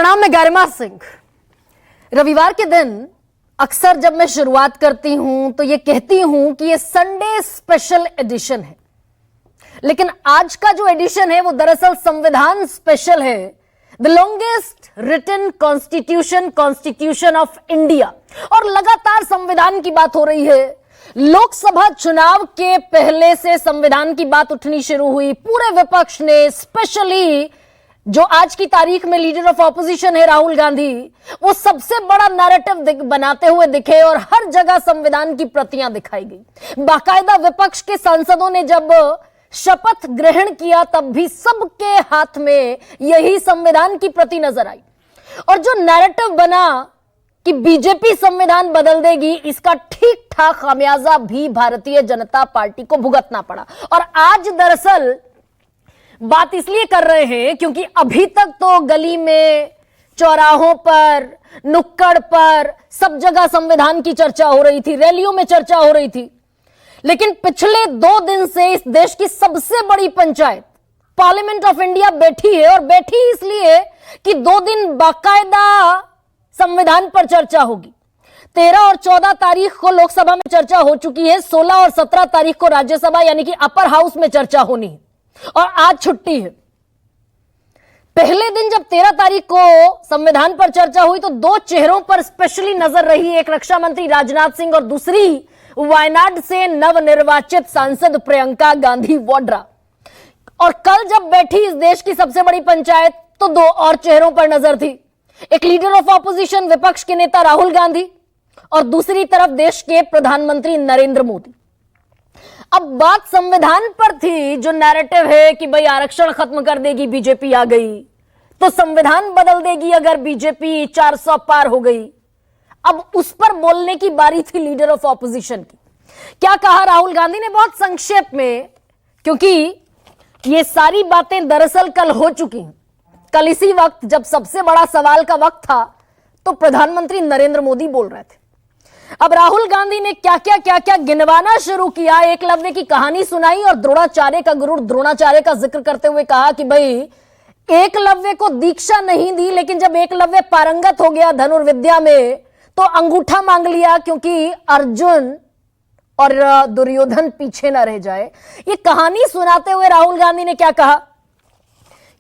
प्रणाम, मैं गरिमा सिंह। रविवार के दिन अक्सर जब मैं शुरुआत करती हूं तो ये कहती हूं कि ये संडे स्पेशल एडिशन है, लेकिन आज का जो एडिशन है वो दरअसल संविधान स्पेशल है। The longest written constitution of India. और लगातार संविधान की बात हो रही है। लोकसभा चुनाव के पहले से संविधान की बात उठनी शुरू हुई। पूरे विपक्ष ने, स्पेशली जो आज की तारीख में लीडर ऑफ ऑपोजिशन है राहुल गांधी, वो सबसे बड़ा नैरेटिव बनाते हुए दिखे और हर जगह संविधान की प्रतियां दिखाई गई। बाकायदा विपक्ष के सांसदों ने जब शपथ ग्रहण किया तब भी सबके हाथ में यही संविधान की प्रति नजर आई। और जो नैरेटिव बना कि बीजेपी संविधान बदल देगी, इसका ठीक ठाक खामियाजा भी भारतीय जनता पार्टी को भुगतना पड़ा। और आज दरअसल बात इसलिए कर रहे हैं क्योंकि अभी तक तो गली में, चौराहों पर, नुक्कड़ पर सब जगह संविधान की चर्चा हो रही थी, रैलियों में चर्चा हो रही थी। लेकिन पिछले 2 दिन से इस देश की सबसे बड़ी पंचायत पार्लियामेंट ऑफ इंडिया बैठी है, और बैठी इसलिए कि 2 दिन बाकायदा संविधान पर चर्चा होगी। 13 और 14 तारीख को लोकसभा में चर्चा हो चुकी है, 16 और 17 तारीख को राज्यसभा यानी कि अपर हाउस में चर्चा होनी है, और आज छुट्टी है। पहले दिन जब 13 तारीख को संविधान पर चर्चा हुई तो 2 चेहरों पर स्पेशली नजर रही, एक रक्षा मंत्री राजनाथ सिंह और दूसरी वायनाड से नवनिर्वाचित सांसद प्रियंका गांधी वाड्रा। और कल जब बैठी इस देश की सबसे बड़ी पंचायत तो 2 और चेहरों पर नजर थी, एक लीडर ऑफ ऑपोजिशन विपक्ष के नेता राहुल गांधी और दूसरी तरफ देश के प्रधानमंत्री नरेंद्र मोदी। अब बात संविधान पर थी, जो नैरेटिव है कि भाई आरक्षण खत्म कर देगी बीजेपी आ गई, तो संविधान बदल देगी अगर बीजेपी 400 पार हो गई। अब उस पर बोलने की बारी थी लीडर ऑफ ऑपोजिशन की। क्या कहा राहुल गांधी ने? बहुत संक्षेप में, क्योंकि ये सारी बातें दरअसल कल हो चुकी हैं। कल इसी वक्त जब सबसे बड़ा सवाल का वक्त था तो प्रधानमंत्री नरेंद्र मोदी बोल रहे थे। अब राहुल गांधी ने क्या क्या गिनवाना शुरू किया। एकलव्य की कहानी सुनाई और द्रोणाचार्य का, गुरु द्रोणाचार्य का जिक्र करते हुए कहा कि भाई एकलव्य को दीक्षा नहीं दी, लेकिन जब एकलव्य पारंगत हो गया धनुर्विद्या में तो अंगूठा मांग लिया, क्योंकि अर्जुन और दुर्योधन पीछे ना रह जाए। ये कहानी सुनाते हुए राहुल गांधी ने क्या कहा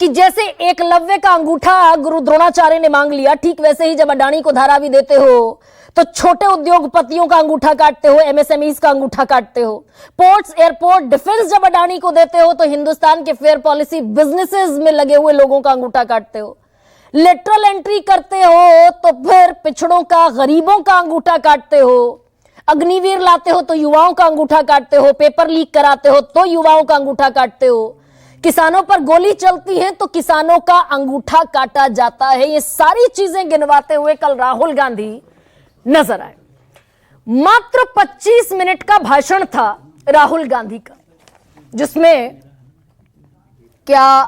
कि जैसे एकलव्य का अंगूठा गुरु द्रोणाचार्य ने मांग लिया, ठीक वैसे ही जब अडानी को धारावी देते हो तो छोटे उद्योगपतियों का अंगूठा काटते हो, एमएसएमईज का अंगूठा काटते हो। पोर्ट्स, एयरपोर्ट, डिफेंस जब अडानी को देते हो तो हिंदुस्तान के फेयर पॉलिसी बिजनेसेस में लगे हुए लोगों का अंगूठा काटते हो। लेटरल एंट्री करते हो तो फिर पिछड़ों का, गरीबों का अंगूठा काटते हो। अग्निवीर लाते हो तो युवाओं का अंगूठा काटते हो। पेपर लीक कराते हो तो युवाओं का अंगूठा काटते हो। किसानों पर गोली चलती है तो किसानों का अंगूठा काटा जाता है। ये सारी चीजें गिनवाते हुए कल राहुल गांधी नजर आए। मात्र 25 मिनट का भाषण था राहुल गांधी का, जिसमें क्या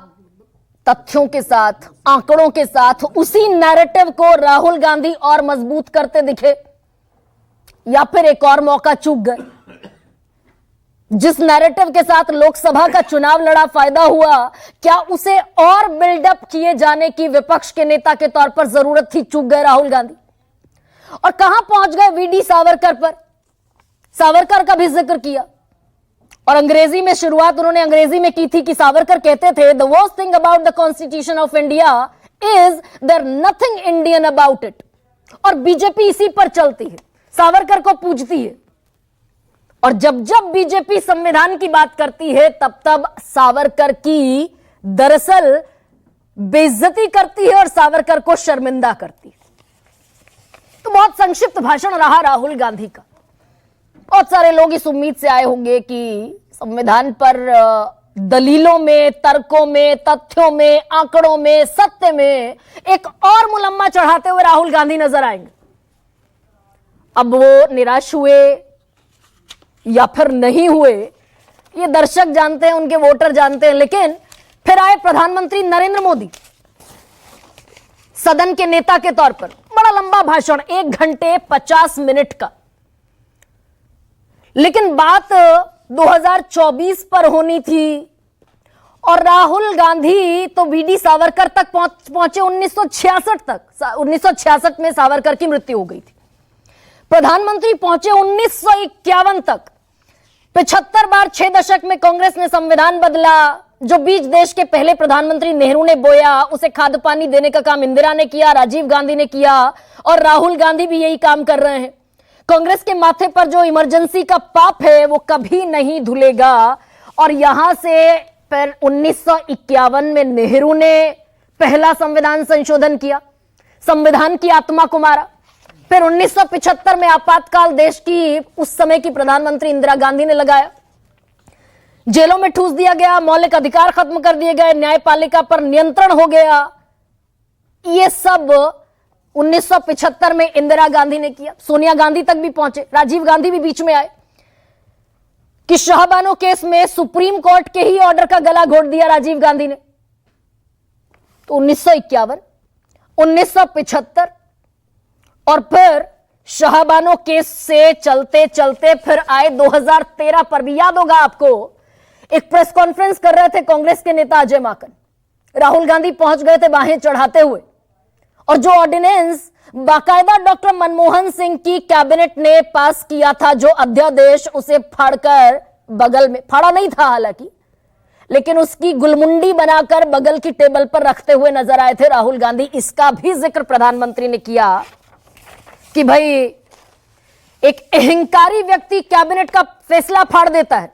तथ्यों के साथ, आंकड़ों के साथ उसी नैरेटिव को राहुल गांधी और मजबूत करते दिखे, या फिर एक और मौका चूक गए। जिस नैरेटिव के साथ लोकसभा का चुनाव लड़ा, फायदा हुआ, क्या उसे और बिल्डअप किए जाने की विपक्ष के नेता के तौर पर जरूरत थी? चूक गए राहुल गांधी। और कहां पहुंच गए वीडी सावरकर पर? सावरकर का भी जिक्र किया, और अंग्रेजी में शुरुआत उन्होंने अंग्रेजी में की थी कि सावरकर कहते थे, the worst thing about the constitution of India is there nothing Indian about it. और बीजेपी इसी पर चलती है, सावरकर को पूजती है। और जब जब बीजेपी संविधान की बात करती है तब तब सावरकर की दरअसल बेइज्जती करती है और सावरकर को शर्मिंदा करती है। तो बहुत संक्षिप्त भाषण रहा राहुल गांधी का। बहुत सारे लोग इस उम्मीद से आए होंगे कि संविधान पर दलीलों में, तर्कों में, तथ्यों में, आंकड़ों में, सत्य में एक और मुलम्मा चढ़ाते हुए राहुल गांधी नजर आएंगे। अब वो निराश हुए या फिर नहीं हुए, ये दर्शक जानते हैं, उनके वोटर जानते हैं। लेकिन फिर आए प्रधानमंत्री नरेंद्र मोदी सदन के नेता के तौर पर। बड़ा लंबा भाषण, 1 घंटे 50 मिनट का। लेकिन बात 2024 पर होनी थी और राहुल गांधी तो वीडी सावरकर तक पहुंचे 1966 तक। 1966 में सावरकर की मृत्यु हो गई थी। प्रधानमंत्री पहुंचे 1951 तक। 75 बार 6 दशक में कांग्रेस ने संविधान बदला। जो बीज देश के पहले प्रधानमंत्री नेहरू ने बोया, उसे खाद पानी देने का काम इंदिरा ने किया, राजीव गांधी ने किया, और राहुल गांधी भी यही काम कर रहे हैं। कांग्रेस के माथे पर जो इमरजेंसी का पाप है वो कभी नहीं धुलेगा। और यहां से फिर 1951 में नेहरू ने पहला संविधान संशोधन किया, संविधान की आत्मा को मारा। फिर 1975 में आपातकाल देश की उस समय की प्रधानमंत्री इंदिरा गांधी ने लगाया। जेलों में ठूस दिया गया, मौलिक अधिकार खत्म कर दिए गए, न्यायपालिका पर नियंत्रण हो गया। ये सब 1975 में इंदिरा गांधी ने किया। सोनिया गांधी तक भी पहुंचे, राजीव गांधी भी बीच में आए कि शाहबानो केस में सुप्रीम कोर्ट के ही ऑर्डर का गला घोट दिया राजीव गांधी ने। तो 1951, 1975 और फिर शाहबानो केस से चलते चलते फिर आए 2013 पर भी। याद होगा आपको, एक प्रेस कॉन्फ्रेंस कर रहे थे कांग्रेस के नेता अजय माकन, राहुल गांधी पहुंच गए थे बाहें चढ़ाते हुए, और जो ऑर्डिनेंस बाकायदा डॉक्टर मनमोहन सिंह की कैबिनेट ने पास किया था, जो अध्यादेश, उसे फाड़कर बगल में, फाड़ा नहीं था हालांकि, लेकिन उसकी गुलमुंडी बनाकर बगल की टेबल पर रखते हुए नजर आए थे राहुल गांधी। इसका भी जिक्र प्रधानमंत्री ने किया कि भाई एक अहंकारी व्यक्ति कैबिनेट का फैसला फाड़ देता है।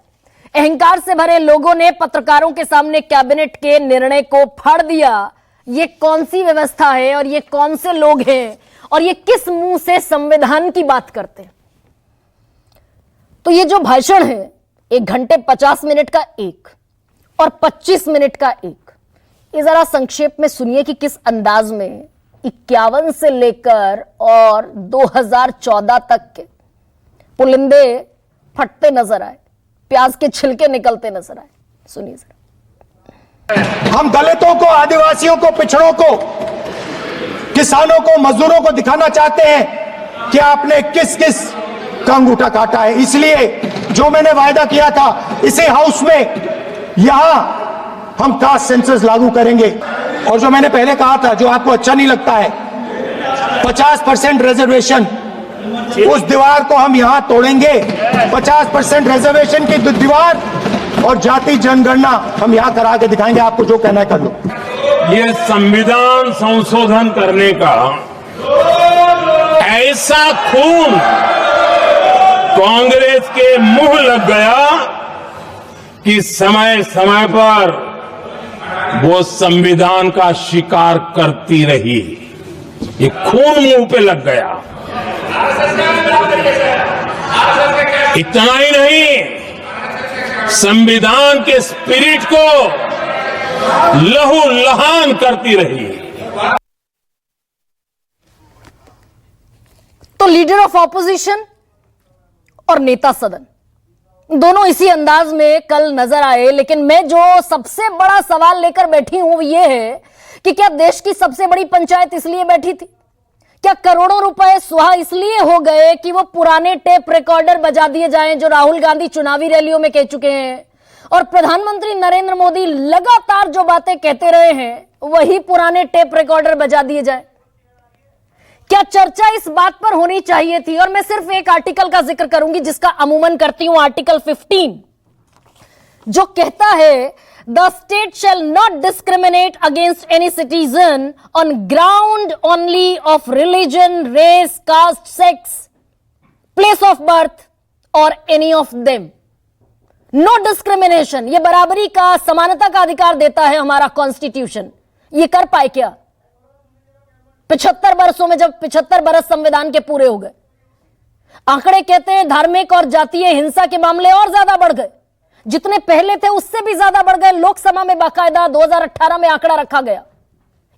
अहंकार से भरे लोगों ने पत्रकारों के सामने कैबिनेट के निर्णय को फाड़ दिया। ये कौन सी व्यवस्था है और ये कौन से लोग हैं और ये किस मुंह से संविधान की बात करते हैं? तो ये जो भाषण है 1 घंटे 50 मिनट का एक और 25 मिनट का एक, ये जरा संक्षेप में सुनिए कि किस अंदाज में 51 से लेकर और 2014 तक के पुलिंदे फटते नजर आए, प्याज के छिलके निकलते नजर आए। सुनिए जरा। हम दलितों को, आदिवासियों को, पिछड़ों को, किसानों को, मजदूरों को दिखाना चाहते हैं कि आपने किस किस का अंगूठा काटा है। इसलिए जो मैंने वायदा किया था इसी हाउस में, यहां हम कास्ट सेंसस लागू करेंगे। और जो मैंने पहले कहा था, जो आपको अच्छा नहीं लगता है, 50% रिजर्वेशन, उस दीवार को हम यहां तोड़ेंगे। 50% रिजर्वेशन की दीवार और जाति जनगणना हम यहां करा के दिखाएंगे। आपको जो कहना है कर लो। ये संविधान संशोधन करने का ऐसा खून कांग्रेस के मुंह लग गया कि समय समय पर वो संविधान का शिकार करती रही। ये खून मुंह पे लग गया। इतना ही नहीं, संविधान के स्पिरिट को लहू लहान करती रही। तो लीडर ऑफ ऑपोजिशन और नेता सदन दोनों इसी अंदाज में कल नजर आए। लेकिन मैं जो सबसे बड़ा सवाल लेकर बैठी हूं वो ये है कि क्या देश की सबसे बड़ी पंचायत इसलिए बैठी थी? क्या करोड़ों रुपए सुहा इसलिए हो गए कि वो पुराने टेप रिकॉर्डर बजा दिए जाएं जो राहुल गांधी चुनावी रैलियों में कह चुके हैं, और प्रधानमंत्री नरेंद्र मोदी लगातार जो बातें कहते रहे हैं वही पुराने टेप रिकॉर्डर बजा दिए जाए? क्या चर्चा इस बात पर होनी चाहिए थी? और मैं सिर्फ एक आर्टिकल का जिक्र करूंगी जिसका अमूमन करती हूं, आर्टिकल 15, जो कहता है the state shall not discriminate against any citizen on ground only of religion, race, caste, sex, place of birth और any of them. No discrimination, ये बराबरी का, समानता का अधिकार देता है हमारा कॉन्स्टिट्यूशन। ये कर पाए क्या 75 वर्षों में, जब 75 बरस संविधान के पूरे हो गए? आंकड़े कहते हैं धार्मिक और जातीय हिंसा के मामले और ज्यादा बढ़ गए, जितने पहले थे उससे भी ज्यादा बढ़ गए। लोकसभा में बाकायदा 2018 में आंकड़ा रखा गया।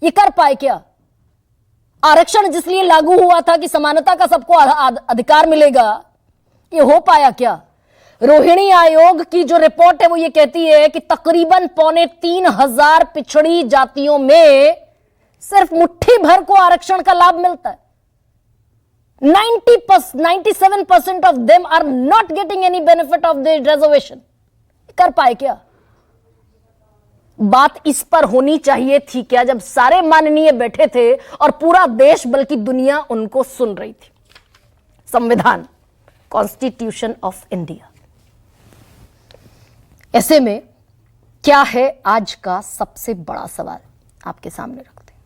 ये कर पाए क्या? आरक्षण जिसलिए लागू हुआ था कि समानता का सबको अधिकार मिलेगा, ये हो पाया क्या? रोहिणी आयोग की जो रिपोर्ट है वो ये कहती है कि तकरीबन 3,500 पिछड़ी जातियों में सिर्फ मुट्ठी भर को आरक्षण का लाभ मिलता है। 97% of them are not getting any benefit of the reservation. कर पाए क्या? बात इस पर होनी चाहिए थी क्या, जब सारे माननीय बैठे थे और पूरा देश बल्कि दुनिया उनको सुन रही थी। संविधान, कॉन्स्टिट्यूशन ऑफ इंडिया। ऐसे में क्या है आज का सबसे बड़ा सवाल, आपके सामने रखते हैं।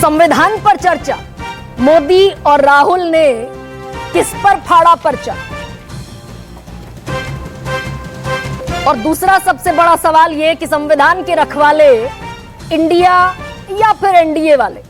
संविधान पर चर्चा, मोदी और राहुल ने किस पर फाड़ा पर्चा? और दूसरा सबसे बड़ा सवाल यह कि संविधान के रखवाले इंडिया या फिर एनडीए वाले?